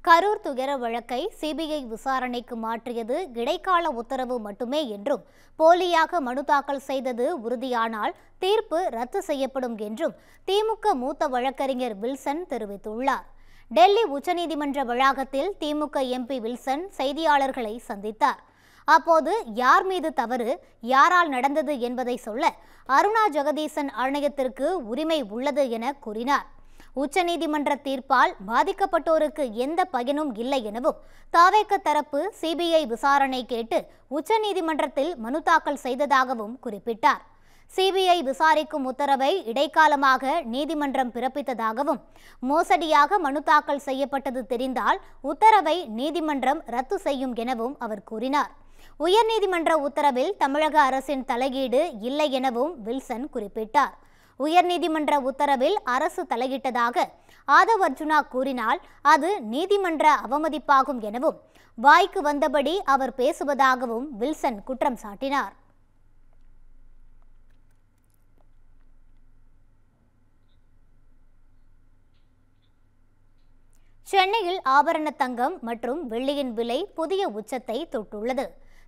கரூர் துயர வழக்கை சிபிஐ விசாரணைக்கு மாற்றியது இடைக்கால உத்தரவு மட்டுமே என்றும் போலியாக மனு தாக்கல் செய்தது உறுதியானால் தீர்ப்பு ரத்து செய்யப்படும் என்றும் திமுக மூத்த வழக்கறிஞர் வில்சன் தெரிவித்துள்ளார். டெல்லி உச்சநீதிமன்ற வளாகத்தில் திமுக எம்பி வில்சன் செய்தியாளர்களை சந்தித்தார். அப்போது யார் மீது தவறு, யாரால் நடந்தது என்பதை சொல்ல அருணா ஜெகதீசன் ஆணையத்திற்கு உரிமை உள்ளது என கூறினார். உச்சநீதிமன்ற தீர்ப்பால் பாதிக்கப்பட்டோருக்கு எந்த பயனும் இல்லை எனவும் தாவேக தரப்பு சிபிஐ விசாரணை கேட்டு உச்சநீதிமன்றத்தில் மனு தாக்கல் செய்ததாகவும் குறிப்பிட்டார். சிபிஐ விசாரிக்கும் உத்தரவை இடைக்காலமாக நீதிமன்றம் பிறப்பித்ததாகவும் மோசடியாக மனு தாக்கல் செய்யப்பட்டது தெரிந்தால் உத்தரவை நீதிமன்றம் ரத்து செய்யும் எனவும் அவர் கூறினார். உயர்நீதிமன்ற உத்தரவில் தமிழக அரசின் தலையீடு இல்லை எனவும் வில்சன் குறிப்பிட்டார். உயர்நீதிமன்ற உத்தரவில் அரசு தலையிட்டதாக ஆதவ் அர்ஜுனா கூறினால் அது நீதிமன்ற அவமதிப்பாகும் எனவும் வாய்க்கு வந்தபடி அவர் பேசுவதாகவும் வில்சன் குற்றம் சாட்டினார். சென்னையில் ஆபரண தங்கம் மற்றும் வெள்ளியின் விலை புதிய உச்சத்தை தொட்டுள்ளது.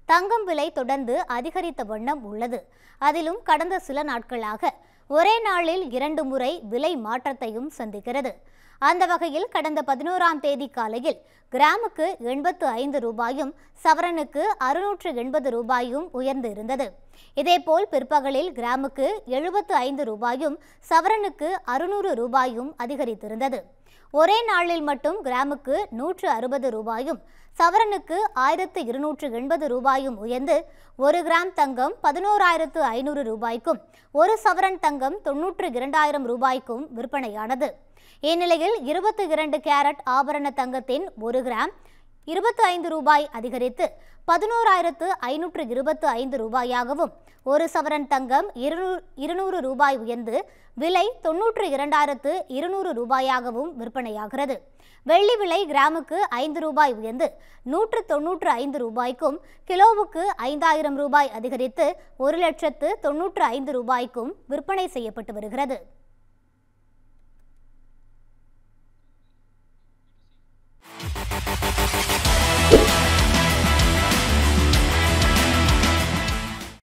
தங்கம் விலை தொடர்ந்து அதிகரித்த வண்ணம் உள்ளது. அதிலும் கடந்த சில நாட்களாக ஒரே நாளில் 2 முறை விலை மாற்றத்தையும் சந்திக்கிறது. அந்த வகையில் கடந்த 11ஆம் தேதி காலையில் கிராமுக்கு 85 ரூபாயும் சவரனுக்கு 680 ரூபாயும் உயர்ந்து இருந்தது. இதேபோல் பிற்பகலில் கிராமுக்கு 75 ரூபாயும் சவரனுக்கு 600 ரூபாயும் அதிகரித்திருந்தது. ஒரே நாளில் மட்டும் கிராமுக்கு 160 ரூபாயும் சவரனுக்கு 1280 ரூபாயும் உயர்ந்து 1 கிராம் தங்கம் 11,500 ரூபாய்க்கும் 1 சவரன் தங்கம் 92,000 ரூபாய்க்கும் விற்பனையானது. இந்நிலையில் 22 கேரட் ஆபரண தங்கத்தின் 1 கிராம் 25 ரூபாய் அதிகரித்து 11,525 ரூபாயாகவும் 1 சவரன் தங்கம் 200 ரூபாய் உயர்ந்து விலை 92,200 ரூபாயாகவும் விற்பனையாகிறது. வெள்ளி விலை கிராமுக்கு 5 ரூபாய் உயர்ந்து 195 ரூபாய்க்கும் கிலோவுக்கு 5,000 ரூபாய் அதிகரித்து 1,95,000 ரூபாய்க்கும் விற்பனை செய்யப்பட்டு வருகிறது.